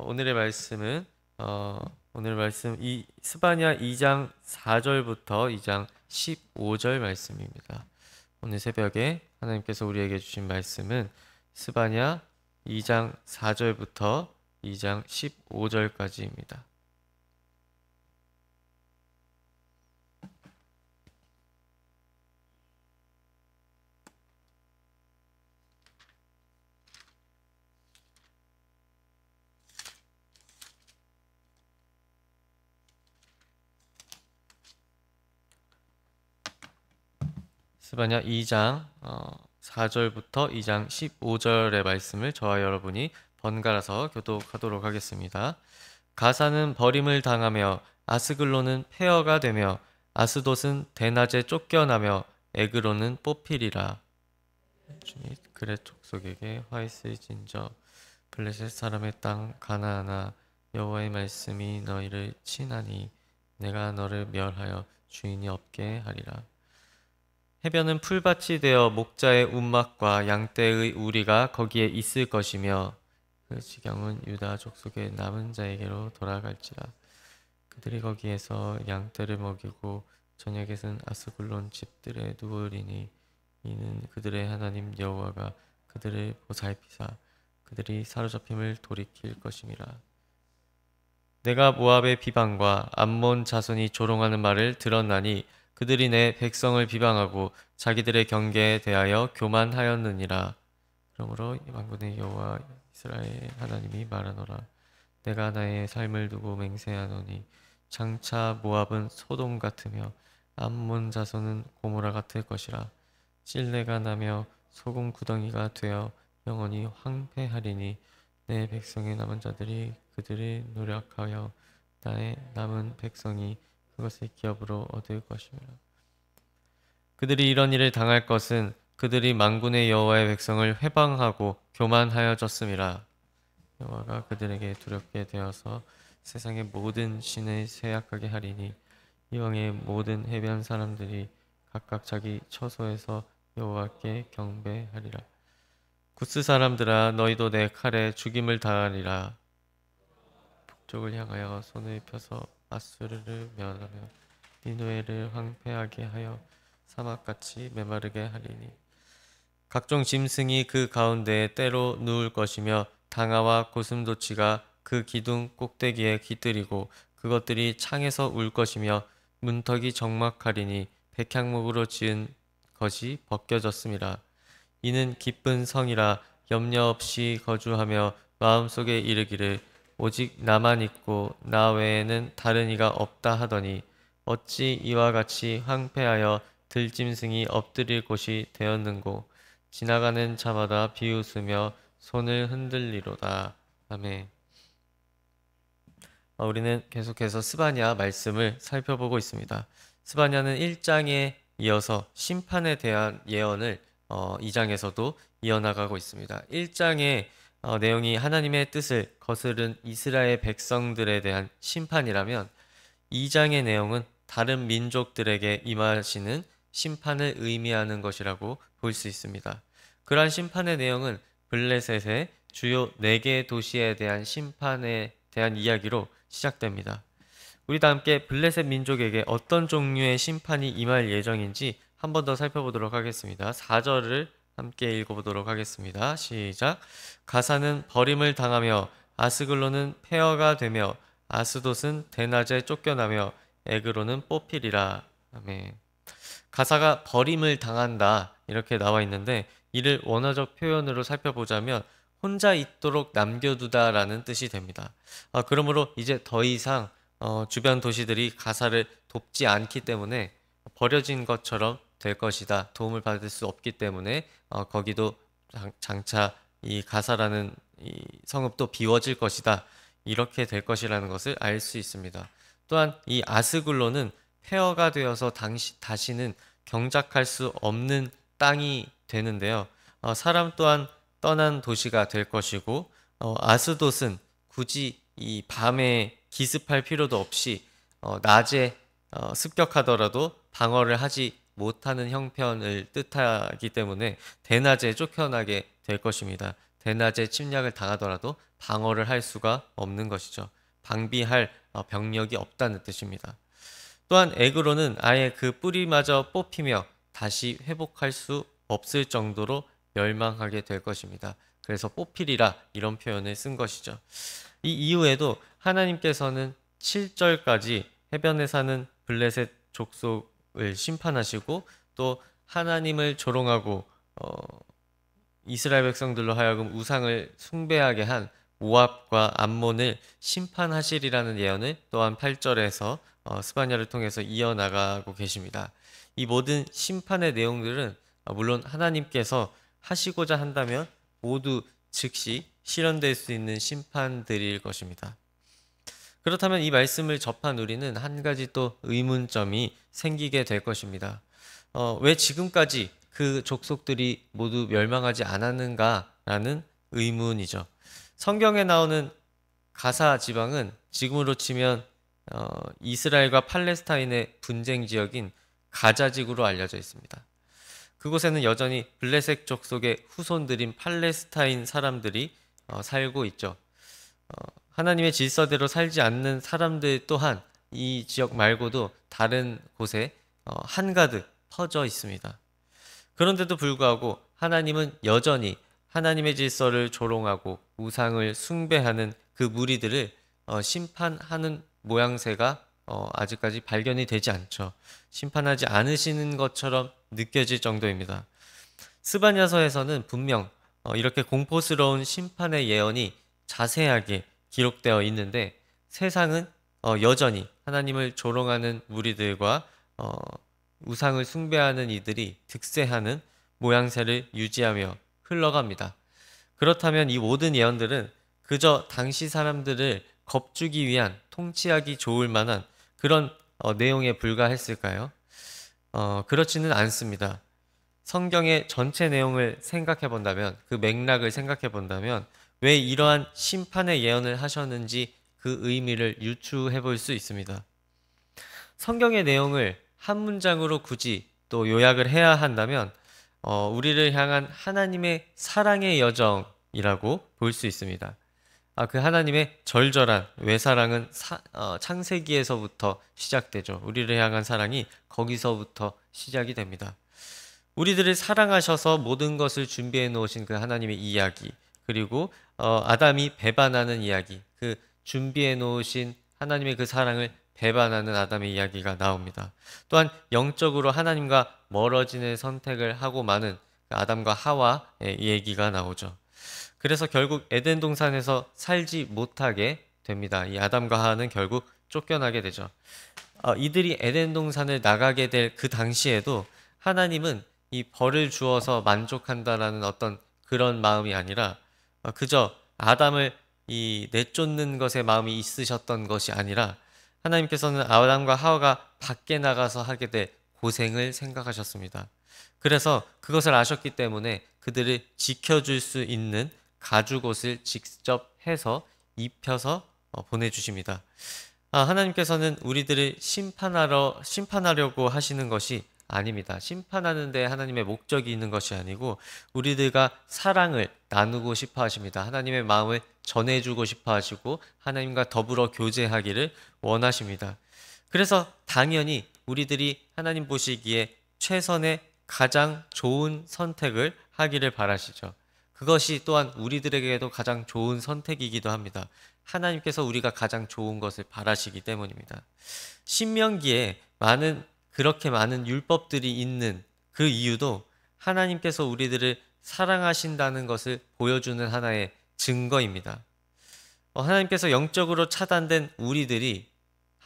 오늘의 말씀은 오늘 말씀 스바냐 2장 4절부터 2장 15절 말씀입니다. 오늘 새벽에 하나님께서 우리에게 주신 말씀은 스바냐 2장 4절부터 2장 15절까지입니다. 스바냐 2장 4절부터 2장 15절의 말씀을 저와 여러분이 번갈아서 교독하도록 하겠습니다. 가사는 버림을 당하며 아스글론은 폐허가 되며 아스돗은 대낮에 쫓겨나며 에그론은 뽑히리라. 주님 그렛 족속에게 화 있을진저 블레셋 사람의 땅 가나안아 여호와의 말씀이 너희를 치나니 내가 너를 멸하여 주인이 없게 하리라. 해변은 풀밭이 되어 목자의 운막과 양떼의 우리가 거기에 있을 것이며 그 지경은 유다 족속의 남은 자에게로 돌아갈지라. 그들이 거기에서 양떼를 먹이고 저녁에는 아스글론 집들에 누우리니 이는 그들의 하나님 여호와가 그들을 보살피사 그들이 사로잡힘을 돌이킬 것임이라. 내가 모압의 비방과 암몬 자손이 조롱하는 말을 들었나니 그들이 내 백성을 비방하고 자기들의 경계에 대하여 교만하였느니라. 그러므로 만군의 여호와 이스라엘 하나님이 말하노라. 내가 나의 삶을 두고 맹세하노니 장차 모압은 소돔 같으며 암몬 자손은 고모라 같을 것이라. 찔레가 나며 소금 구덩이가 되어 영원히 황폐하리니 내 백성의 남은 자들이 그들을 노력하여 나의 남은 백성이 그것을 기업으로 얻을 것이니라. 그들이 이런 일을 당할 것은 그들이 만군의 여호와의 백성을 회방하고 교만하여졌음이라. 여호와가 그들에게 두렵게 되어서 세상의 모든 신을 세약하게 하리니 이왕의 모든 해변 사람들이 각각 자기 처소에서 여호와께 경배하리라. 구스 사람들아 너희도 내 칼에 죽임을 당하리라. 북쪽을 향하여 손을 펴서 아수르를 멸하며 니누에를 황폐하게 하여 사막같이 메마르게 하리니 각종 짐승이 그 가운데에 때로 누울 것이며 당아와 고슴도치가 그 기둥 꼭대기에 깃들이고 그것들이 창에서 울 것이며 문턱이 적막하리니 백향목으로 지은 것이 벗겨졌음이라. 이는 기쁜 성이라 염려 없이 거주하며 마음속에 이르기를 오직 나만 있고 나 외에는 다른 이가 없다 하더니 어찌 이와 같이 황폐하여 들짐승이 엎드릴 곳이 되었는고 지나가는 자마다 비웃으며 손을 흔들리로다. 아멘. 우리는 계속해서 스바냐 말씀을 살펴보고 있습니다. 스바냐는 1장에 이어서 심판에 대한 예언을 2장에서도 이어나가고 있습니다. 1장의 내용이 하나님의 뜻을 거스른 이스라엘 백성들에 대한 심판이라면 2장의 내용은 다른 민족들에게 임하시는 심판을 의미하는 것이라고 볼 수 있습니다. 그러한 심판의 내용은 블레셋의 주요 4개의 도시에 대한 심판에 대한 이야기로 시작됩니다. 우리 다 함께 블레셋 민족에게 어떤 종류의 심판이 임할 예정인지 한 번 더 살펴보도록 하겠습니다. 4절을 함께 읽어보도록 하겠습니다. 시작. 가사는 버림을 당하며 아스글론은 폐허가 되며 아스돗은 대낮에 쫓겨나며 에그론은 뽑히리라. 아멘. 가사가 버림을 당한다 이렇게 나와 있는데 이를 원어적 표현으로 살펴보자면 혼자 있도록 남겨두다 라는 뜻이 됩니다. 그러므로 이제 더 이상 주변 도시들이 가사를 돕지 않기 때문에 버려진 것처럼 될 것이다. 도움을 받을 수 없기 때문에 거기도 장차 이 가사라는 이 성읍도 비워질 것이다. 이렇게 될 것이라는 것을 알 수 있습니다. 또한 이 아스글론은 폐허가 되어서 다시는 경작할 수 없는 땅이 되는데요. 사람 또한 떠난 도시가 될 것이고 아스돗은 굳이 이 밤에 기습할 필요도 없이 낮에 습격하더라도 방어를 하지 못하는 형편을 뜻하기 때문에 대낮에 쫓겨나게 될 것입니다. 대낮에 침략을 당하더라도 방어를 할 수가 없는 것이죠. 방비할 병력이 없다는 뜻입니다. 또한 에그로는 아예 그 뿌리마저 뽑히며 다시 회복할 수 없을 정도로 멸망하게 될 것입니다. 그래서 뽑히리라 이런 표현을 쓴 것이죠. 이 이후에도 하나님께서는 7절까지 해변에 사는 블레셋 족속을 심판하시고 또 하나님을 조롱하고 이스라엘 백성들로 하여금 우상을 숭배하게 한 모압과 암몬을 심판하시리라는 예언을 또한 8절에서 스바냐를 통해서 이어나가고 계십니다. 이 모든 심판의 내용들은 물론 하나님께서 하시고자 한다면 모두 즉시 실현될 수 있는 심판들일 것입니다. 그렇다면 이 말씀을 접한 우리는 한 가지 또 의문점이 생기게 될 것입니다. 왜 지금까지 그 족속들이 모두 멸망하지 않았는가라는 의문이죠. 성경에 나오는 가사 지방은 지금으로 치면 이스라엘과 팔레스타인의 분쟁 지역인 가자지구로 알려져 있습니다. 그곳에는 여전히 블레셋 족속의 후손들인 팔레스타인 사람들이 살고 있죠. 하나님의 질서대로 살지 않는 사람들 또한 이 지역 말고도 다른 곳에 한가득 퍼져 있습니다. 그런데도 불구하고 하나님은 여전히 하나님의 질서를 조롱하고 우상을 숭배하는 그 무리들을 심판하는 모양새가 아직까지 발견이 되지 않죠. 심판하지 않으시는 것처럼 느껴질 정도입니다. 스바냐서에서는 분명 이렇게 공포스러운 심판의 예언이 자세하게 기록되어 있는데 세상은 여전히 하나님을 조롱하는 무리들과 우상을 숭배하는 이들이 득세하는 모양새를 유지하며 흘러갑니다. 그렇다면 이 모든 예언들은 그저 당시 사람들을 겁주기 위한 통치하기 좋을 만한 그런 내용에 불과했을까요? 그렇지는 않습니다. 성경의 전체 내용을 생각해 본다면, 그 맥락을 생각해 본다면 왜 이러한 심판의 예언을 하셨는지 그 의미를 유추해 볼 수 있습니다. 성경의 내용을 한 문장으로 굳이 또 요약을 해야 한다면 우리를 향한 하나님의 사랑의 여정이라고 볼 수 있습니다. 그 하나님의 절절한 외사랑은 창세기에서부터 시작되죠. 우리를 향한 사랑이 거기서부터 시작이 됩니다. 우리들을 사랑하셔서 모든 것을 준비해 놓으신 그 하나님의 이야기, 그리고 아담이 배반하는 이야기, 그 준비해 놓으신 하나님의 그 사랑을 배반하는 아담의 이야기가 나옵니다. 또한 영적으로 하나님과 멀어지는 선택을 하고 마는 아담과 하와의 얘기가 나오죠. 그래서 결국 에덴 동산에서 살지 못하게 됩니다. 이 아담과 하와는 결국 쫓겨나게 되죠. 이들이 에덴 동산을 나가게 될 그 당시에도 하나님은 이 벌을 주어서 만족한다라는 어떤 그런 마음이 아니라 그저 아담을 이 내쫓는 것에 마음이 있으셨던 것이 아니라 하나님께서는 아담과 하와가 밖에 나가서 하게 될 고생을 생각하셨습니다. 그래서 그것을 아셨기 때문에 그들을 지켜줄 수 있는 가죽옷을 직접 해서 입혀서 보내주십니다. 하나님께서는 우리들을 심판하려고 하시는 것이 아닙니다. 심판하는 데 하나님의 목적이 있는 것이 아니고 우리들과 사랑을 나누고 싶어 하십니다. 하나님의 마음을 전해주고 싶어 하시고 하나님과 더불어 교제하기를 원하십니다. 그래서 당연히 우리들이 하나님 보시기에 최선의 가장 좋은 선택을 하기를 바라시죠. 그것이 또한 우리들에게도 가장 좋은 선택이기도 합니다. 하나님께서 우리가 가장 좋은 것을 바라시기 때문입니다. 신명기에 그렇게 많은 율법들이 있는 그 이유도 하나님께서 우리들을 사랑하신다는 것을 보여주는 하나의 증거입니다. 하나님께서 영적으로 차단된 우리들이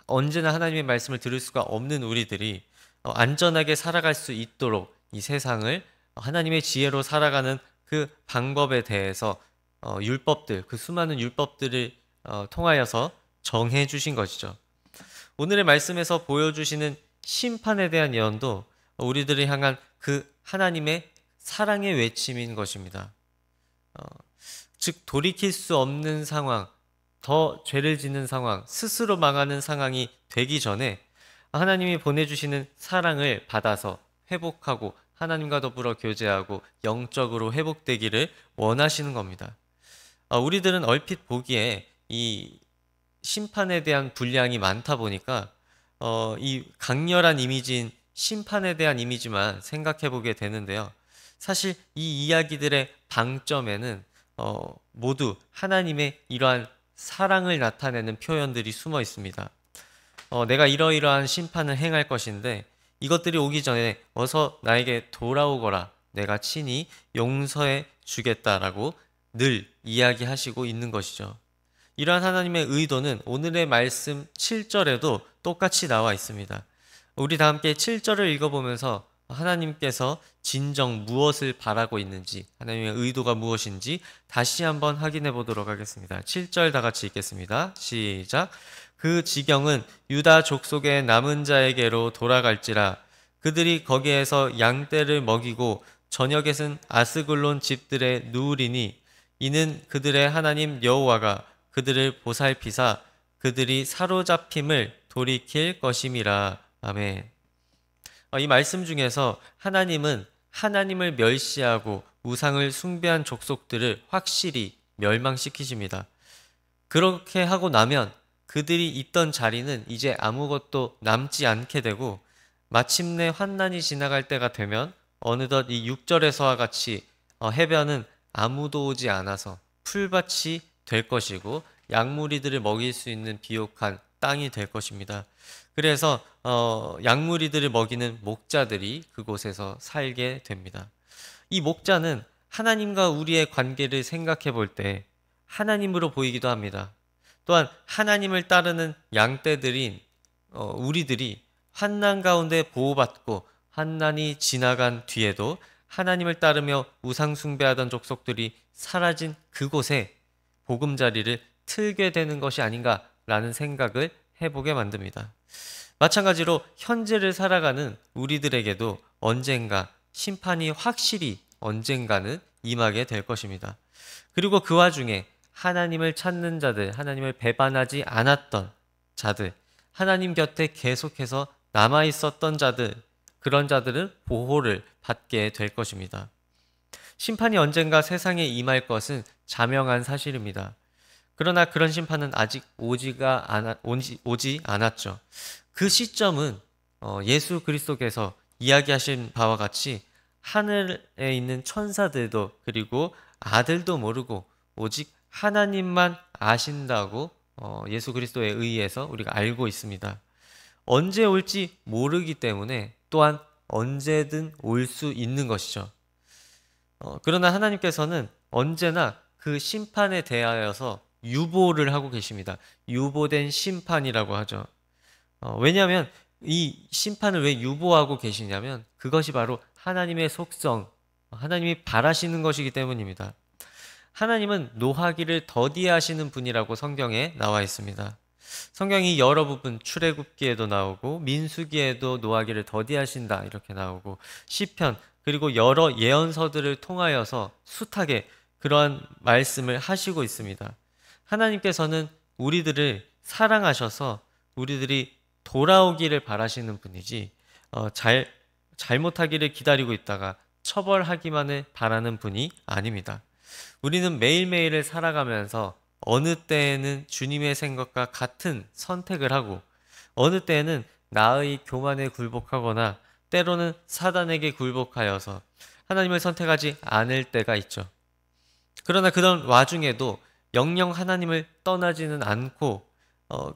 언제나 하나님의 말씀을 들을 수가 없는 우리들이 안전하게 살아갈 수 있도록 이 세상을 하나님의 지혜로 살아가는 그 방법에 대해서 율법들, 그 수많은 율법들을 통하여서 정해 주신 것이죠. 오늘의 말씀에서 보여주시는 심판에 대한 예언도 우리들을 향한 그 하나님의 사랑의 외침인 것입니다. 즉 돌이킬 수 없는 상황, 더 죄를 짓는 상황, 스스로 망하는 상황이 되기 전에 하나님이 보내주시는 사랑을 받아서 회복하고 하나님과 더불어 교제하고 영적으로 회복되기를 원하시는 겁니다. 우리들은 얼핏 보기에 이 심판에 대한 분량이 많다 보니까 이 강렬한 이미지인 심판에 대한 이미지만 생각해 보게 되는데요. 사실 이 이야기들의 방점에는 모두 하나님의 이러한 사랑을 나타내는 표현들이 숨어 있습니다. 내가 이러이러한 심판을 행할 것인데 이것들이 오기 전에 어서 나에게 돌아오거라. 내가 친히 용서해 주겠다라고 늘 이야기하시고 있는 것이죠. 이러한 하나님의 의도는 오늘의 말씀 7절에도 똑같이 나와 있습니다. 우리 다 함께 7절을 읽어보면서 하나님께서 진정 무엇을 바라고 있는지, 하나님의 의도가 무엇인지 다시 한번 확인해 보도록 하겠습니다. 7절 다 같이 읽겠습니다. 시작. 그 지경은 유다 족속의 남은 자에게로 돌아갈지라. 그들이 거기에서 양떼를 먹이고 저녁에는 아스글론 집들에 누우리니 이는 그들의 하나님 여호와가 그들을 보살피사 그들이 사로잡힘을 돌이킬 것임이라. 아멘. 이 말씀 중에서 하나님은 하나님을 멸시하고 우상을 숭배한 족속들을 확실히 멸망시키십니다. 그렇게 하고 나면 그들이 있던 자리는 이제 아무것도 남지 않게 되고 마침내 환난이 지나갈 때가 되면 어느덧 이 6절에서와 같이 해변은 아무도 오지 않아서 풀밭이 될 것이고 양무리들을 먹일 수 있는 비옥한 땅이 될 것입니다. 그래서 양무리들을 먹이는 목자들이 그곳에서 살게 됩니다. 이 목자는 하나님과 우리의 관계를 생각해 볼 때 하나님으로 보이기도 합니다. 또한 하나님을 따르는 양떼들인 우리들이 환난 가운데 보호받고 환난이 지나간 뒤에도 하나님을 따르며 우상 숭배하던 족속들이 사라진 그곳에 보금자리를 틀게 되는 것이 아닌가라는 생각을 해보게 만듭니다. 마찬가지로 현재를 살아가는 우리들에게도 언젠가 심판이 확실히 언젠가는 임하게 될 것입니다. 그리고 그 와중에 하나님을 찾는 자들, 하나님을 배반하지 않았던 자들, 하나님 곁에 계속해서 남아 있었던 자들, 그런 자들은 보호를 받게 될 것입니다. 심판이 언젠가 세상에 임할 것은 자명한 사실입니다. 그러나 그런 심판은 아직 오지 않았죠. 그 시점은 예수 그리스도께서 이야기하신 바와 같이 하늘에 있는 천사들도 그리고 아들도 모르고 오직 하나님만 아신다고 예수 그리스도에 의해서 우리가 알고 있습니다. 언제 올지 모르기 때문에 또한 언제든 올 수 있는 것이죠. 그러나 하나님께서는 언제나 그 심판에 대하여서 유보를 하고 계십니다. 유보된 심판이라고 하죠. 왜냐하면 이 심판을 왜 유보하고 계시냐면 그것이 바로 하나님의 속성, 하나님이 바라시는 것이기 때문입니다. 하나님은 노하기를 더디하시는 분이라고 성경에 나와 있습니다. 성경이 여러 부분 출애굽기에도 나오고 민수기에도 노하기를 더디하신다 이렇게 나오고 시편 그리고 여러 예언서들을 통하여서 숱하게 그러한 말씀을 하시고 있습니다. 하나님께서는 우리들을 사랑하셔서 우리들이 돌아오기를 바라시는 분이지 잘못하기를 기다리고 있다가 처벌하기만을 바라는 분이 아닙니다. 우리는 매일매일을 살아가면서 어느 때에는 주님의 생각과 같은 선택을 하고 어느 때에는 나의 교만에 굴복하거나 때로는 사단에게 굴복하여서 하나님을 선택하지 않을 때가 있죠. 그러나 그런 와중에도 영영 하나님을 떠나지는 않고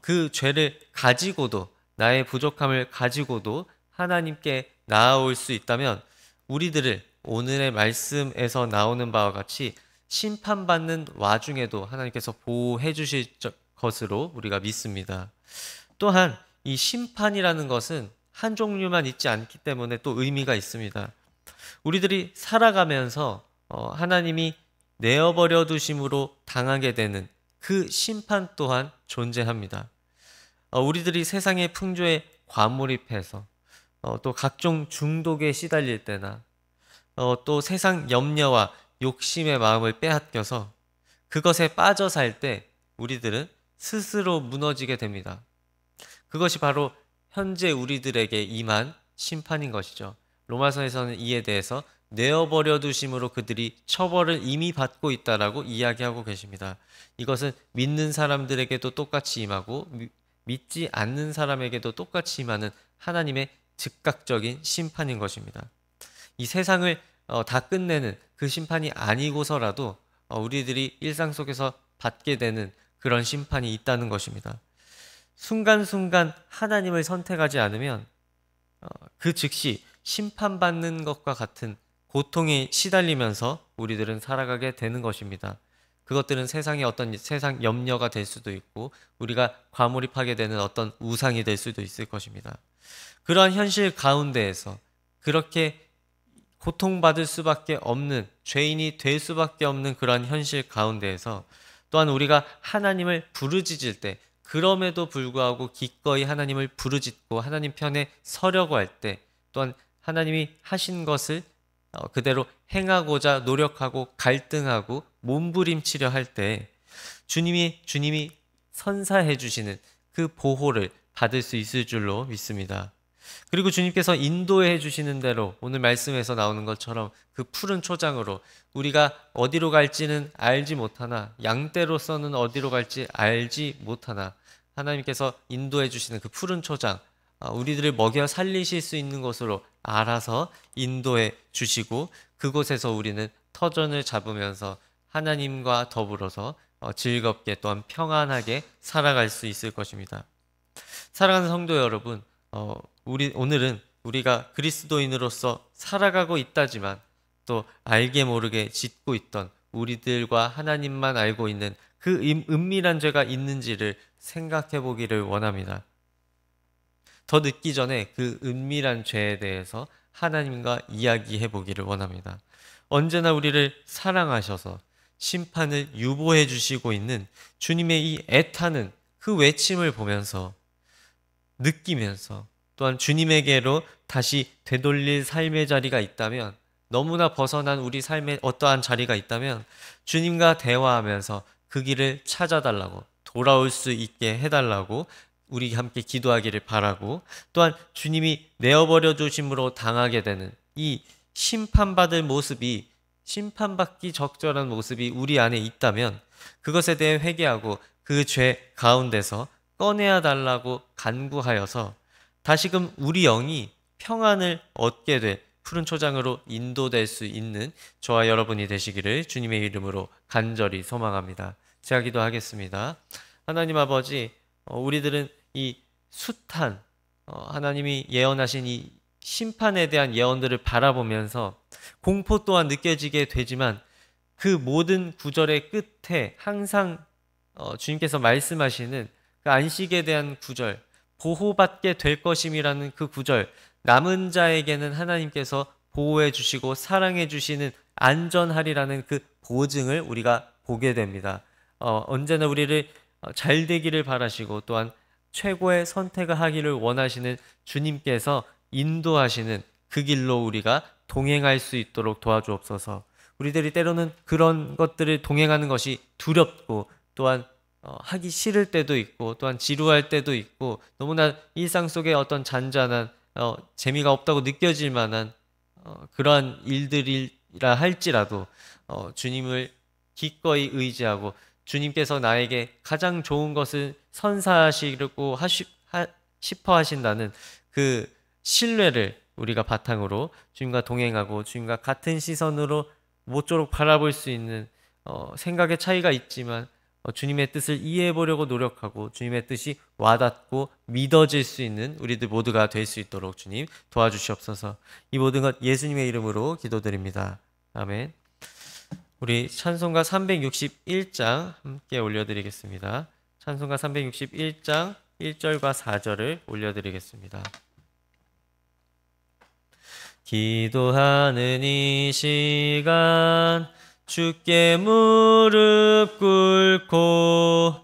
그 죄를 가지고도 나의 부족함을 가지고도 하나님께 나아올 수 있다면 우리들을 오늘의 말씀에서 나오는 바와 같이 심판받는 와중에도 하나님께서 보호해 주실 것으로 우리가 믿습니다. 또한 이 심판이라는 것은 한 종류만 있지 않기 때문에 또 의미가 있습니다. 우리들이 살아가면서 하나님이 내어버려 두심으로 당하게 되는 그 심판 또한 존재합니다. 우리들이 세상의 풍조에 과몰입해서 또 각종 중독에 시달릴 때나 또 세상 염려와 욕심의 마음을 빼앗겨서 그것에 빠져 살 때 우리들은 스스로 무너지게 됩니다. 그것이 바로 현재 우리들에게 임한 심판인 것이죠. 로마서에서는 이에 대해서 내어버려 두심으로 그들이 처벌을 이미 받고 있다라고 이야기하고 계십니다. 이것은 믿는 사람들에게도 똑같이 임하고 믿지 않는 사람에게도 똑같이 임하는 하나님의 즉각적인 심판인 것입니다. 이 세상을 다 끝내는 그 심판이 아니고서라도 우리들이 일상 속에서 받게 되는 그런 심판이 있다는 것입니다. 순간순간 하나님을 선택하지 않으면 그 즉시 심판받는 것과 같은 고통에 시달리면서 우리들은 살아가게 되는 것입니다. 그것들은 세상의 어떤 세상 염려가 될 수도 있고 우리가 과몰입하게 되는 어떤 우상이 될 수도 있을 것입니다. 그러한 현실 가운데에서 그렇게 고통받을 수밖에 없는 죄인이 될 수밖에 없는 그러한 현실 가운데에서 또한 우리가 하나님을 부르짖을 때 그럼에도 불구하고 기꺼이 하나님을 부르짖고 하나님 편에 서려고 할 때 또한 하나님이 하신 것을 그대로 행하고자 노력하고 갈등하고 몸부림치려 할 때 주님이 선사해 주시는 그 보호를 받을 수 있을 줄로 믿습니다. 그리고 주님께서 인도해 주시는 대로 오늘 말씀에서 나오는 것처럼 그 푸른 초장으로 우리가 어디로 갈지는 알지 못하나 양떼로서는 어디로 갈지 알지 못하나 하나님께서 인도해 주시는 그 푸른 초장 우리들을 먹여 살리실 수 있는 곳으로 알아서 인도해 주시고 그곳에서 우리는 터전을 잡으면서 하나님과 더불어서 즐겁게 또한 평안하게 살아갈 수 있을 것입니다. 사랑하는 성도 여러분, 오늘은 우리가 그리스도인으로서 살아가고 있다지만 또 알게 모르게 짓고 있던 우리들과 하나님만 알고 있는 그 은밀한 죄가 있는지를 생각해 보기를 원합니다. 더 늦기 전에 그 은밀한 죄에 대해서 하나님과 이야기해 보기를 원합니다. 언제나 우리를 사랑하셔서 심판을 유보해 주시고 있는 주님의 이 애타는 그 외침을 보면서 느끼면서 또한 주님에게로 다시 되돌릴 삶의 자리가 있다면 너무나 벗어난 우리 삶의 어떠한 자리가 있다면 주님과 대화하면서 그 길을 찾아달라고 돌아올 수 있게 해달라고 우리 함께 기도하기를 바라고 또한 주님이 내어버려 주심으로 당하게 되는 이 심판받을 모습이 심판받기 적절한 모습이 우리 안에 있다면 그것에 대해 회개하고 그 죄 가운데서 꺼내야 달라고 간구하여서 다시금 우리 영이 평안을 얻게 될 푸른 초장으로 인도될 수 있는 저와 여러분이 되시기를 주님의 이름으로 간절히 소망합니다. 제가 기도하겠습니다. 하나님 아버지, 우리들은 이 숱한 하나님이 예언하신 이 심판에 대한 예언들을 바라보면서 공포 또한 느껴지게 되지만 그 모든 구절의 끝에 항상 주님께서 말씀하시는 그 안식에 대한 구절, 보호받게 될 것임이라는 그 구절, 남은 자에게는 하나님께서 보호해 주시고 사랑해 주시는 안전하리라는 그 보증을 우리가 보게 됩니다. 언제나 우리를 잘 되기를 바라시고 또한 최고의 선택을 하기를 원하시는 주님께서 인도하시는 그 길로 우리가 동행할 수 있도록 도와주옵소서. 우리들이 때로는 그런 것들을 동행하는 것이 두렵고 또한 하기 싫을 때도 있고 또한 지루할 때도 있고 너무나 일상 속에 어떤 잔잔한 재미가 없다고 느껴질 만한 그러한 일들이라 할지라도 주님을 기꺼이 의지하고 주님께서 나에게 가장 좋은 것을 선사하시려고 싶어 하신다는 그 신뢰를 우리가 바탕으로 주님과 동행하고 주님과 같은 시선으로 모쪼록 바라볼 수 있는 생각의 차이가 있지만 주님의 뜻을 이해해 보려고 노력하고 주님의 뜻이 와닿고 믿어질 수 있는 우리들 모두가 될 수 있도록 주님 도와주시옵소서. 이 모든 것 예수님의 이름으로 기도드립니다. 아멘. 우리 찬송가 361장 함께 올려드리겠습니다. 찬송가 361장 1절과 4절을 올려드리겠습니다. 기도하는 이 시간 주께 무릎 꿇고